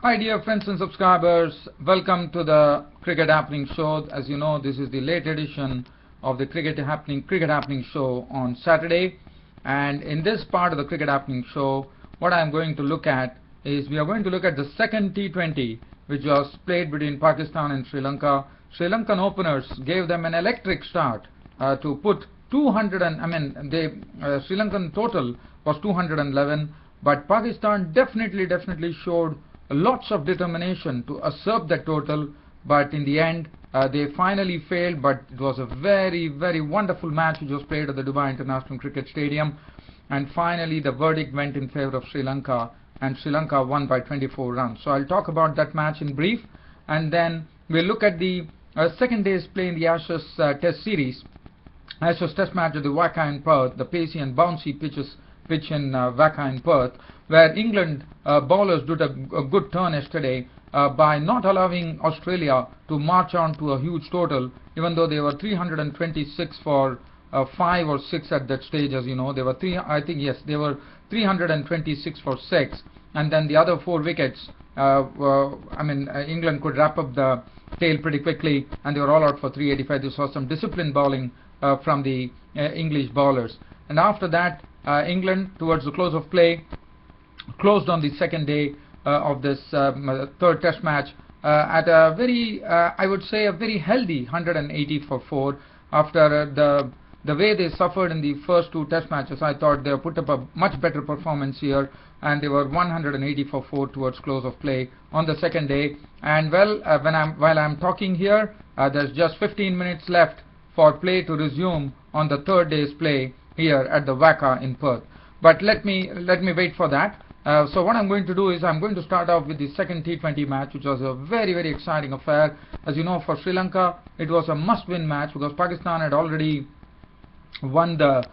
Hi dear friends and subscribers, welcome to the Cricket Happening Show. As you know, this is the late edition of the Cricket Happening Show on Saturday. And in this part of the Cricket Happening Show, what I am going to look at is we are going to look at the second T20 which was played between Pakistan and Sri Lanka. Sri Lankan openers gave them an electric start to put 200 and Sri Lankan total was 211, but Pakistan definitely showed lots of determination to usurp that total, but in the end they finally failed. But it was a very wonderful match which was played at the Dubai International Cricket Stadium, and finally the verdict went in favor of Sri Lanka, and Sri Lanka won by 24 runs. So I'll talk about that match in brief, and then we'll look at the second day's play in the Ashes Test Series. Ashes Test match at the WACA in Perth, the pacey and bouncy pitch in WACA in Perth, where England bowlers did a good turn yesterday by not allowing Australia to march on to a huge total, even though they were 326 for 5 or 6 at that stage. As you know, they were they were 326 for 6, and then the other 4 wickets. England could wrap up the tail pretty quickly, and they were all out for 385. This was some disciplined bowling from the English bowlers, and after that England, towards the close of play, closed on the second day of this third test match at a very I would say a very healthy 180 for 4. After the way they suffered in the first 2 test matches, I thought they put up a much better performance here, and they were 180 for 4 towards close of play on the second day. And well, while I'm talking here, there's just 15 minutes left for play to resume on the third day's play here at the WACA in Perth. But let me wait for that. So what I'm going to do is I'm going to start off with the second T20 match, which was a very exciting affair. As you know, for Sri Lanka it was a must-win match because Pakistan had already won the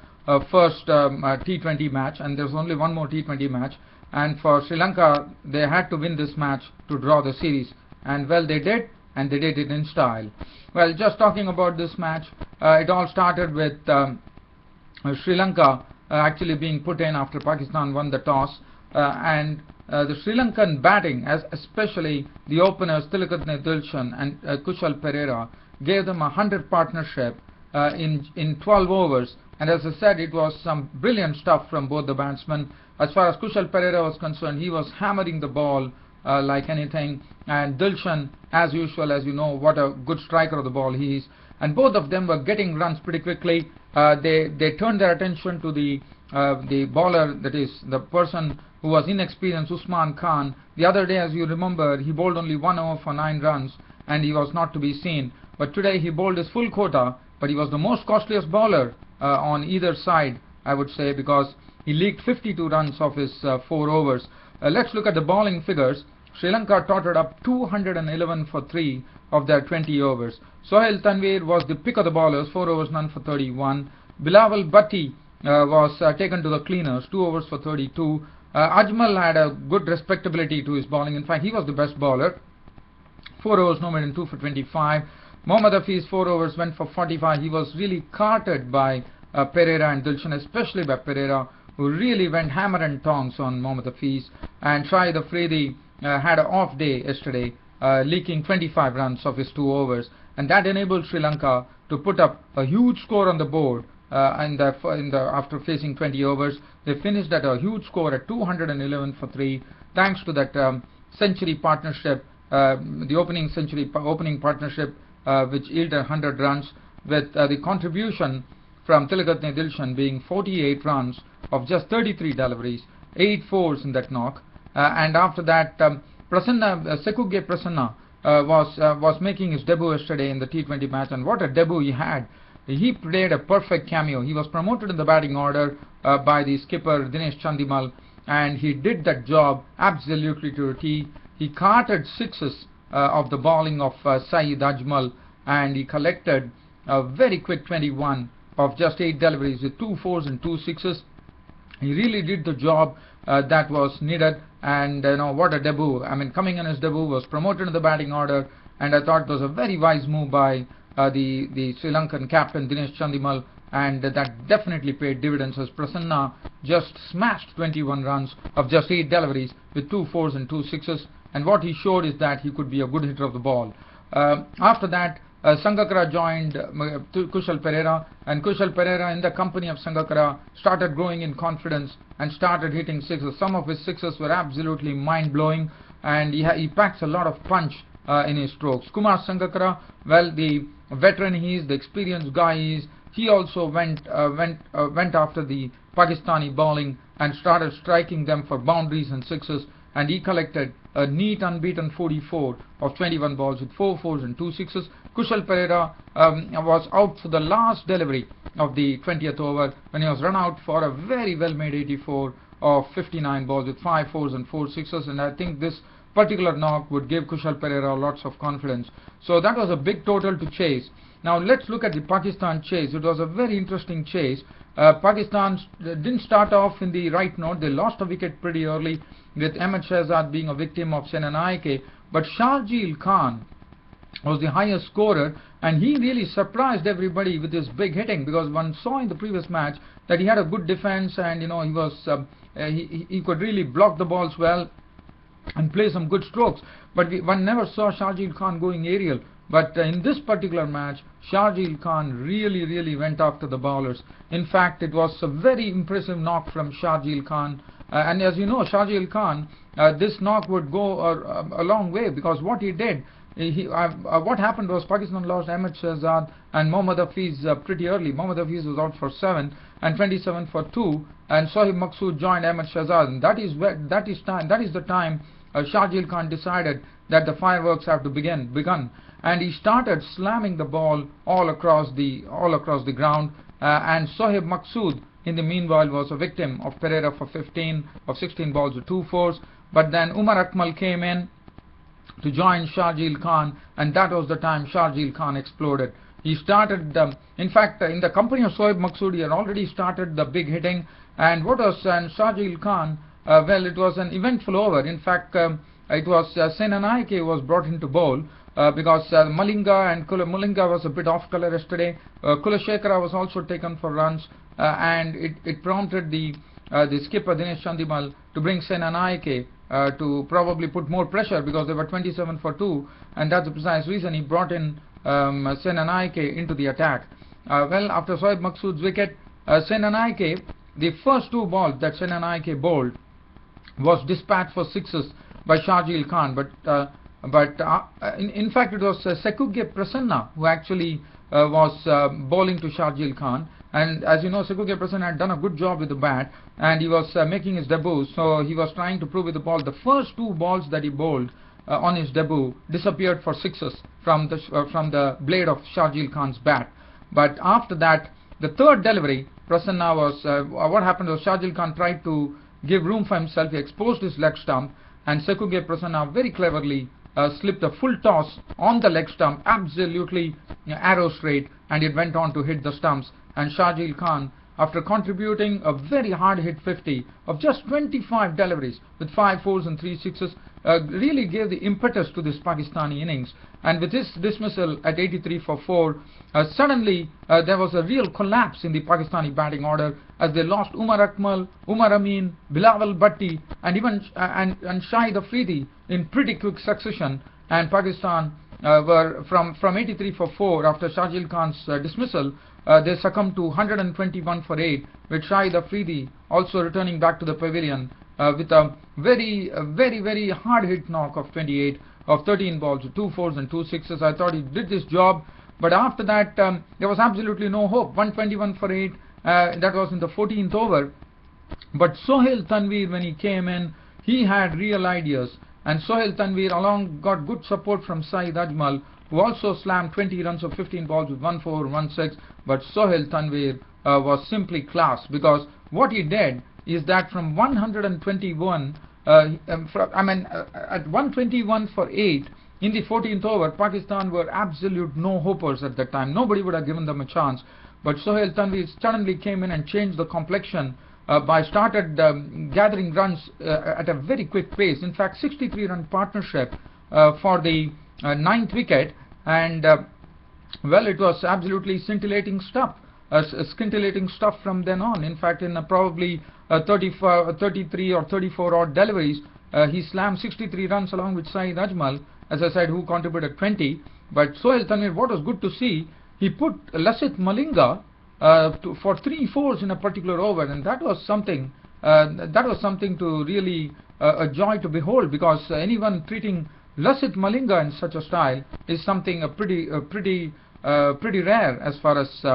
first T20 match, and there's only one more T20 match, and for Sri Lanka they had to win this match to draw the series, and well, they did, and they did it in style. Well, just talking about this match, it all started with Sri Lanka actually being put in after Pakistan won the toss, and the Sri Lankan batting, especially the openers Tilakatne Dilshan and Kushal Perera, gave them a 100 partnership in 12 overs, and as I said, it was some brilliant stuff from both the batsmen. As far as Kushal Perera was concerned, he was hammering the ball like anything, and Dilshan, as usual, as you know, what a good striker of the ball he is, and both of them were getting runs pretty quickly. They turned their attention to the bowler, that is the person who was inexperienced, Usman Khan. The other day, as you remember, he bowled only 1 over for 9 runs, and he was not to be seen. But today he bowled his full quota, but he was the most costliest bowler on either side, I would say, because he leaked 52 runs of his 4 overs. Let's look at the bowling figures. Sri Lanka totted up 211 for 3 of their 20 overs. Sohail Tanvir was the pick of the bowlers, 4 overs none for 31. Bilawal Bhatti was taken to the cleaners, 2 overs for 32. Ajmal had a good respectability to his bowling. In fact, he was the best bowler, 4 overs no more than 2 for 25. Mohammad Hafiz, 4 overs went for 45. He was really carted by Perera and Dilshan, especially by Perera, who really went hammer and tongs on Mohammad Hafiz. And Shahid Afridi had an off day yesterday, leaking 25 runs of his 2 overs, and that enabled Sri Lanka to put up a huge score on the board. After facing 20 overs, they finished at a huge score at 211 for 3, thanks to that century partnership, the opening partnership, which yielded 100 runs, with the contribution from Tilakatne Dilshan being 48 runs of just 33 deliveries, 8 fours in that knock. And after that, Sekuge Prasanna was making his debut yesterday in the T20 match, and what a debut he had. He played a perfect cameo. He was promoted in the batting order by the skipper Dinesh Chandimal, and he did that job absolutely to a T. He carted 6s of the bowling of Saeed Ajmal, and he collected a very quick 21 of just 8 deliveries with 2 fours and 2 sixes. He really did the job that was needed, and what a debut. Coming in his debut, was promoted in the batting order, and I thought it was a very wise move by the Sri Lankan captain Dinesh Chandimal and that definitely paid dividends as Prasanna just smashed 21 runs of just 8 deliveries with 2 fours and 2 sixes, and what he showed is that he could be a good hitter of the ball. After that, Sangakkara joined Kushal Perera, and Kushal Perera, in the company of Sangakkara, started growing in confidence and started hitting sixes. Some of his sixes were absolutely mind-blowing, and he packs a lot of punch in his strokes. Kumar Sangakkara, well, the veteran he is, the experienced guy he is, he also went after the Pakistani bowling and started striking them for boundaries and sixes, and he collected a neat unbeaten 44 of 21 balls with 4 fours and 2 sixes. Kushal Perera was out for the last delivery of the 20th over when he was run out for a very well made 84 of 59 balls with 5 fours and 4 sixes, and I think this particular knock would give Kushal Perera lots of confidence. So that was a big total to chase. Now let's look at the Pakistan chase. It was a very interesting chase. Pakistan didn't start off in the right note. They lost a wicket pretty early, with Ahmed Shahzad being a victim of Senanayake, but Sharjeel Khan was the highest scorer, and he really surprised everybody with his big hitting, because one saw in the previous match that he had a good defense, and he was he could really block the balls well and play some good strokes, but one never saw Sharjeel Khan going aerial. But in this particular match, Sharjeel Khan really went after the bowlers. In fact, it was a very impressive knock from Sharjeel Khan, and as you know, Sharjeel Khan, this knock would go a long way, because what he did, what happened was Pakistan lost Ahmed Shahzad and Mohammad Hafiz pretty early. Mohammad Hafiz was out for 7 and 27 for 2, and Sohaib Maqsood joined Ahmed Shahzad, and that is the time Sharjeel Khan decided that the fireworks have to begun, and he started slamming the ball all across the ground, and Sohaib Maqsood in the meanwhile was a victim of Perera for 15 of 16 balls with 2 fours. But then Umar Akmal came in to join Sharjeel Khan, and that was the time Sharjeel Khan exploded. He started, in fact, in the company of Sohaib Maqsood, he had already started the big hitting, and Sharjeel Khan, well, it was an eventful over. In fact, it was Senanayake was brought in to bowl, because Malinga was a bit off color yesterday. Kulashekara was also taken for runs, and it prompted the skipper Dinesh Chandimal to bring Senanayake to probably put more pressure, because they were 27 for 2, and that's the precise reason he brought in Senanayake into the attack. Well, after Sohaib Maqsood's wicket, Senanayake, the first 2 balls that Senanayake bowled was dispatched for sixes by Sharjeel Khan, but in fact it was Sekugye Prasanna who actually was bowling to Sharjeel Khan, and as you know, Sekugye Prasanna had done a good job with the bat, and he was making his debut, so he was trying to prove with the ball. The first 2 balls that he bowled on his debut disappeared for sixes from the blade of Sharjeel Khan's bat. But after that, the third delivery, Prasanna was what happened was Sharjeel Khan tried to give room for himself. He exposed his leg stump, and Sekugye Prasanna very cleverly slipped a full toss on the leg stump, absolutely arrow straight, and it went on to hit the stumps. And Sharjeel Khan, after contributing a very hard hit 50 of just 25 deliveries with 5 fours and 3 sixes, really gave the impetus to this Pakistani innings. And with his dismissal at 83 for 4, suddenly there was a real collapse in the Pakistani batting order, as they lost Umar Akmal, Umar Amin, Bilawal Bhatti, and even and Shahid Afridi in pretty quick succession. And Pakistan were from 83 for 4 after Sharjeel Khan's dismissal. They succumbed to 121 for 8, with Shahid Afridi also returning back to the pavilion with a very hard hit knock of 28 of 13 balls with 2 fours and 2 sixes. I thought he did this job, but after that there was absolutely no hope. 121 for 8, that was in the 14th over. But Sohail Tanveer, when he came in, he had real ideas, and Sohail Tanveer along got good support from Saeed Ajmal, who also slammed 20 runs of 15 balls with 1 4 1 6. But Sohail Tanveer was simply class, because what he did is that from 121 at 121 for 8 in the 14th over, Pakistan were absolute no-hopers at that time. Nobody would have given them a chance. But Sohail Tanveer suddenly came in and changed the complexion by started gathering runs at a very quick pace. In fact, 63-run partnership for the 9th wicket, and well, it was absolutely scintillating stuff. scintillating stuff from then on. In fact, in probably 33 or 34 odd deliveries, he slammed 63 runs along with Saeed Ajmal, as I said, who contributed 20. But Sohail Tanvir, what was good to see, he put Lasith Malinga for 3 fours in a particular over, and that was something. That was something to really a joy to behold, because anyone treating Lasith Malinga in such a style is something pretty rare as far as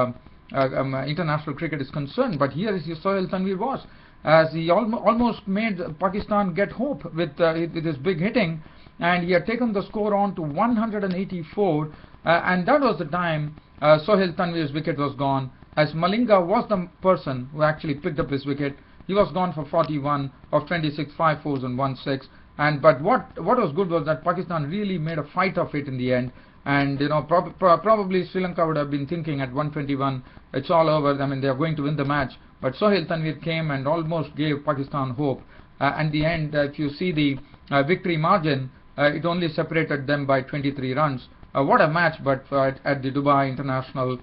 international cricket is concerned. But here is Sohail Tanvir was, as he almost made Pakistan get hope with his big hitting, and he had taken the score on to 184, and that was the time Sohail Tanvir's wicket was gone, as Malinga was the person who actually picked up his wicket. He was gone for 41 of 26, 5 fours and 1 6. But what was good was that Pakistan really made a fight of it in the end. And probably Sri Lanka would have been thinking at 121, it's all over. I mean, they are going to win the match. But Sohail Tanvir came and almost gave Pakistan hope. And the end, if you see the victory margin, it only separated them by 23 runs. What a match! But at the Dubai International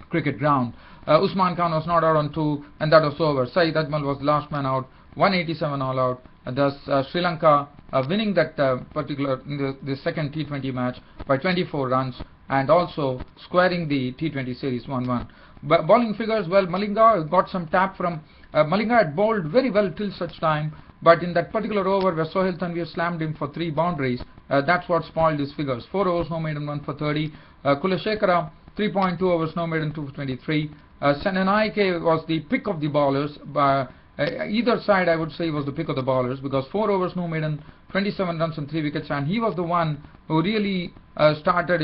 Cricket Ground, Usman Khan was not out on 2, and that was over. Saeed Ajmal was the last man out, 187 all out. Thus Sri Lanka winning that particular the second T20 match by 24 runs, and also squaring the T20 series 1-1. But bowling figures, well, Malinga got some tap from Malinga had bowled very well till such time, but in that particular over where Sohail Tanvir slammed him for 3 boundaries, that's what spoiled his figures. 4 overs, no maiden, 1 for 30. Kulashekara, 3.2 overs, no maiden, 2 for 23. Senanaike was the pick of the bowlers. Either side, I would say, was the pick of the bowlers, because 4 overs, no maiden, 27 runs and 3 wickets, and he was the one who really started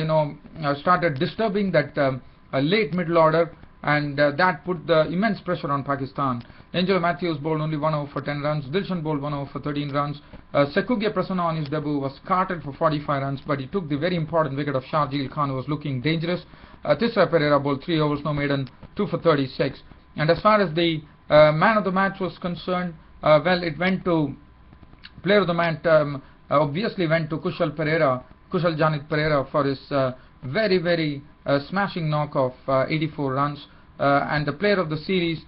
disturbing that late middle order, and that put the immense pressure on Pakistan. Angelo Matthews bowled only 1 over for 10 runs. Dilshan bowled 1 over for 13 runs. Sekugya Prasanna on his debut was carted for 45 runs, but he took the very important wicket of Shahjeel Khan, who was looking dangerous. Tisra Perera bowled 3 overs, no maiden, 2 for 36. And as far as the man of the match was concerned, well, it went to player of the match. Obviously went to Kushal Janit Perera for his very smashing knock of 84 runs, and the player of the series,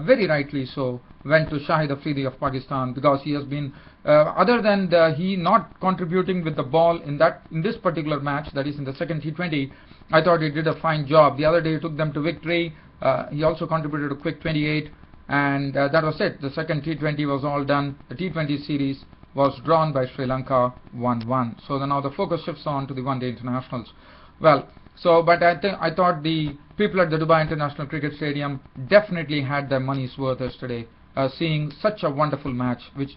very rightly so, went to Shahid Afridi of Pakistan, because he has been other than he not contributing with the ball in this particular match, that is in the second T20, I thought he did a fine job. The other day he took them to victory. He also contributed a quick 28, and that was it. The second T20 was all done. The T20 series was drawn by Sri Lanka 1-1. So now the focus shifts on to the one-day internationals. Well, but I thought the people at the Dubai International Cricket Stadium definitely had their money's worth yesterday, seeing such a wonderful match, which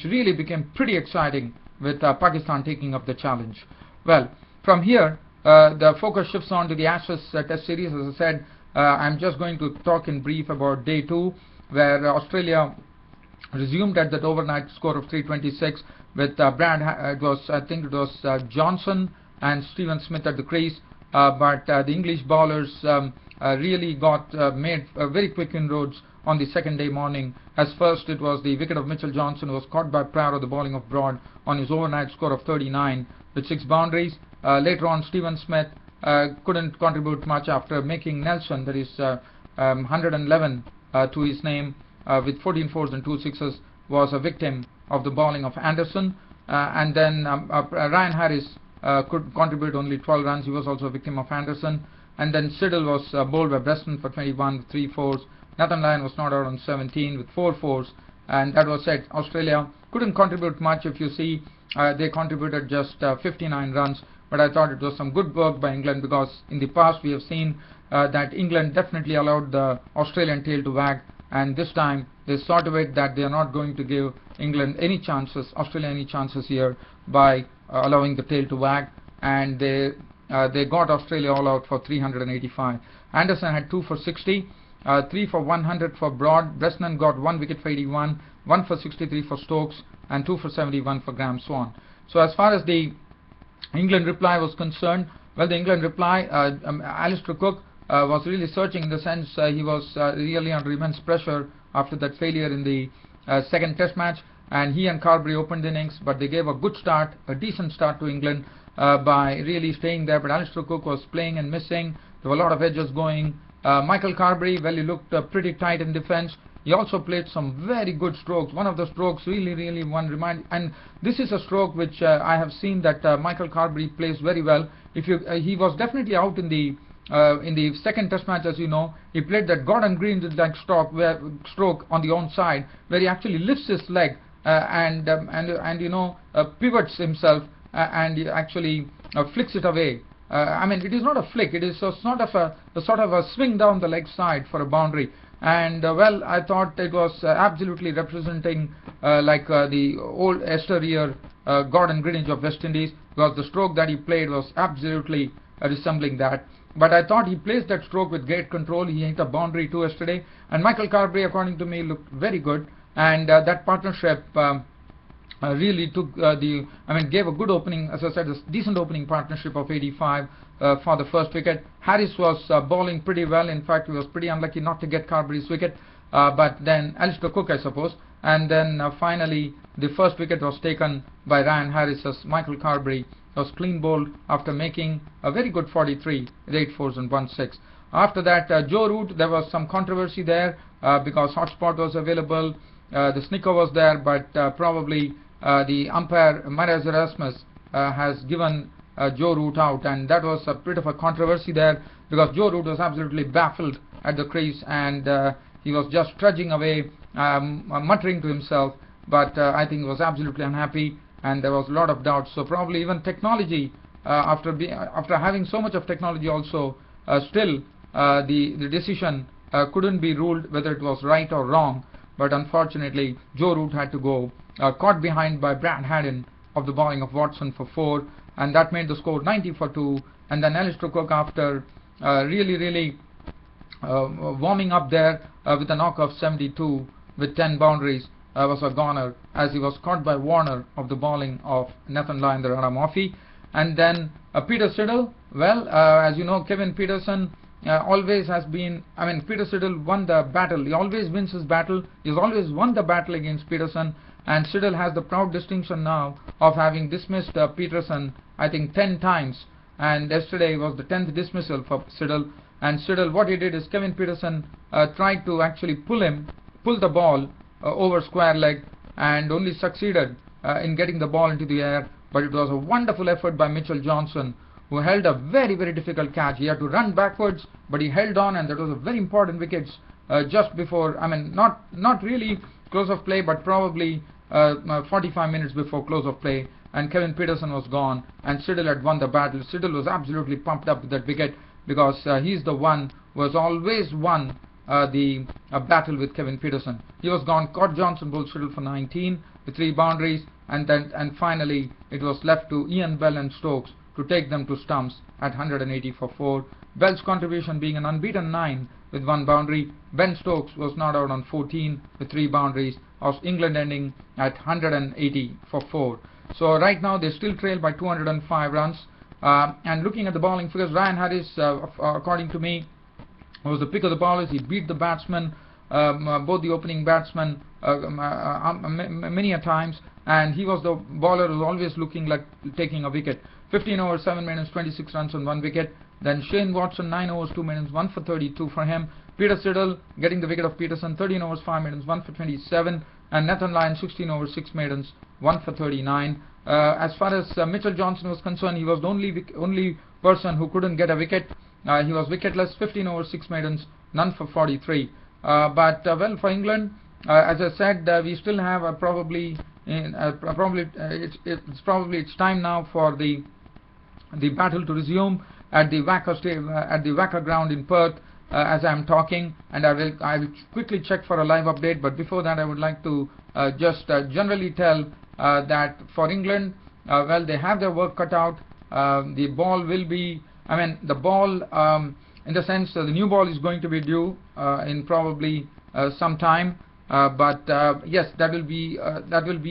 really became pretty exciting with Pakistan taking up the challenge. Well, from here the focus shifts on to the Ashes Test series. As I said, I'm just going to talk in brief about day 2, where Australia resumed at that overnight score of 326 with I think it was Johnson and Stephen Smith at the crease, but the English bowlers really made very quick inroads on the second day morning. As first it was the wicket of Mitchell Johnson, who was caught by Pryor, the bowling of Broad, on his overnight score of 39 with 6 boundaries. Later on, Stephen Smith couldn't contribute much after making Nelson, that is 111 to his name, with 14 fours and 2 sixes, was a victim of the bowling of Anderson. And then Ryan Harris could contribute only 12 runs. He was also a victim of Anderson. And then Siddle was bowled by Preston for 21 with 3 fours. Nathan Lyon was not out on 17 with 4 fours. And that was it. Australia couldn't contribute much. If you see, they contributed just 59 runs. But I thought it was some good work by England, because in the past we have seen that England definitely allowed the Australian tail to wag, and this time they saw to it that they are not going to give Australia any chances here by allowing the tail to wag, and they got Australia all out for 385. Anderson had 2 for 60, 3 for 100 for Broad. Bresnan got 1 wicket for 81, 1 for 63 for Stokes, and 2 for 71 for Graham Swan. So as far as the England reply was concerned, well, the England reply, Alistair Cook was really searching, in the sense he was really under immense pressure after that failure in the second test match, and he and Carberry opened the innings, but they gave a decent start to England by really staying there. But Alistair Cook was playing and missing. There were a lot of edges going, Michael Carberry, well, he looked pretty tight in defense. He also played some very good strokes. One of the strokes really one remind, and this is a stroke which I have seen that Michael Carberry plays very well. He was definitely out in the second Test match, as you know. He played that Gordon Green like stroke on the onside, where he actually lifts his leg and pivots himself and he actually flicks it away. I mean, it is not a flick; it is a sort of a swing down the leg side for a boundary. And well, I thought it was absolutely representing the old exterior Gordon Greenidge of West Indies, because the stroke that he played was absolutely resembling that. But I thought he placed that stroke with great control. He hit a boundary too yesterday, and Michael Carberry, according to me, looked very good. And that partnership really took gave a good opening, as I said, a decent opening partnership of 85 for the first wicket. Harris was bowling pretty well. In fact, he was pretty unlucky not to get Carberry's wicket, but then Alistair Cook, I suppose. And then finally, the first wicket was taken by Ryan Harris as Michael Carberry was clean bowled after making a very good 43 with 8 fours and 1 6. After that, Joe Root, there was some controversy there because hotspot was available. The snicker was there, but probably the umpire Marais Erasmus has given Joe Root out, and that was a bit of a controversy there because Joe Root was absolutely baffled at the crease, and he was just trudging away, muttering to himself, but I think he was absolutely unhappy, and there was a lot of doubt. So probably even technology, after having so much of technology also, still the decision couldn't be ruled whether it was right or wrong. But unfortunately, Joe Root had to go, caught behind by Brad Haddin of the bowling of Watson for 4, and that made the score 90 for 2. And then Alistair Cook, after really warming up there with a knock of 72 with 10 boundaries, was a goner, as he was caught by Warner of the bowling of Nathan Lyon, the Rana Murphy. And then Peter Siddle, well, as you know, Kevin Pietersen always has been, Peter Siddle won the battle. He always wins his battle. He's always won the battle against Pietersen, and Siddle has the proud distinction now of having dismissed Pietersen, I think, 10 times. And yesterday was the 10th dismissal for Siddle. And Siddle, what he did is Kevin Pietersen tried to actually pull the ball over square leg, and only succeeded in getting the ball into the air. But it was a wonderful effort by Mitchell Johnson, who held a very difficult catch. He had to run backwards, but he held on, and that was a very important wicket just before, not really close of play, but probably 45 minutes before close of play, and Kevin Pietersen was gone, and Siddle had won the battle. Siddle was absolutely pumped up with that wicket because he's the one who has always won the battle with Kevin Pietersen. He was gone. Caught Johnson bowled Siddle for 19 with 3 boundaries, and finally it was left to Ian Bell and Stokes to take them to stumps at 180 for 4. Bell's contribution being an unbeaten 9 with 1 boundary. Ben Stokes was not out on 14 with 3 boundaries. Of England ending at 180 for 4. So right now they still trail by 205 runs. And looking at the bowling figures, Ryan Harris, according to me, was the pick of the bowlers. He beat the batsmen, both the opening batsmen, many a times, and he was the bowler who was always looking like taking a wicket. 15 overs, 7 minutes, 26 runs on 1 wicket. Then Shane Watson, 9 overs, 2 minutes, 1 for 32 for him. Peter Siddle getting the wicket of Pietersen, 13 overs, 5 minutes, 1 for 27. And Nathan Lyon, 16 overs, 6 maidens, 1 for 39. As far as Mitchell Johnson was concerned, he was the only person who couldn't get a wicket. He was wicketless, 15 overs, 6 maidens, none for 43. But well, for England, as I said, we still have it's time now for the battle to resume at the Wacker ground in Perth. As I am talking, and I will quickly check for a live update. But before that, I would like to just generally tell that for England, well, they have their work cut out. The ball will be, the ball in the sense the new ball is going to be due in probably some time. But yes, that will be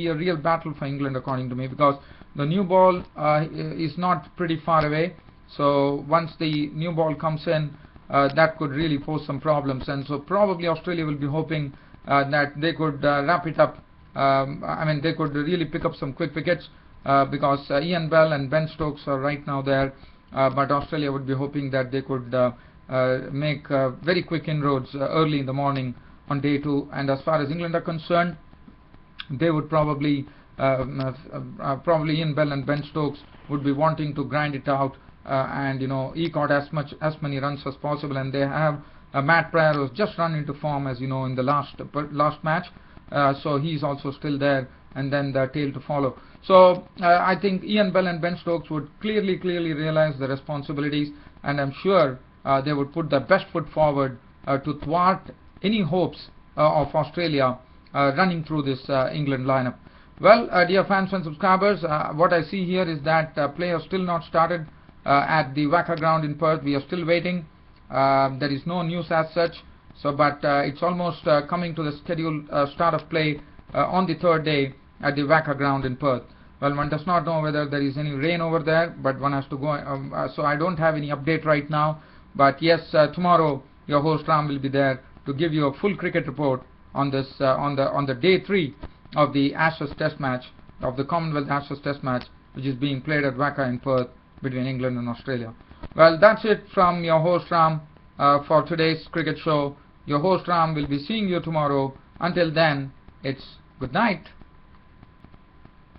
a real battle for England, according to me, because the new ball is not pretty far away. So once the new ball comes in, that could really pose some problems, and so probably Australia will be hoping that they could wrap it up. They could really pick up some quick wickets because Ian Bell and Ben Stokes are right now there, but Australia would be hoping that they could make very quick inroads early in the morning on day 2. And as far as England are concerned, they would probably Ian Bell and Ben Stokes would be wanting to grind it out and eke out as many runs as possible. And they have Matt Pryor, who's just run into form, as you know, in the last match, so he's also still there, and then the tail to follow. So I think Ian Bell and Ben Stokes would clearly realize the responsibilities, and I'm sure they would put their best foot forward to thwart any hopes of Australia running through this England lineup. Well, dear fans and subscribers, what I see here is that play has still not started at the WACA ground in Perth. We are still waiting. There is no news as such, but it's almost coming to the scheduled start of play on the 3rd day at the WACA ground in Perth. Well, one does not know whether there is any rain over there, but one has to go, so I don't have any update right now. But yes, tomorrow your host Ram will be there to give you a full cricket report on this on the day 3 of the Ashes Test match, of the Commonwealth Ashes Test match, which is being played at WACA in Perth between England and Australia. Well, that's it from your host Ram for today's cricket show. Your host Ram will be seeing you tomorrow. Until then, it's good night.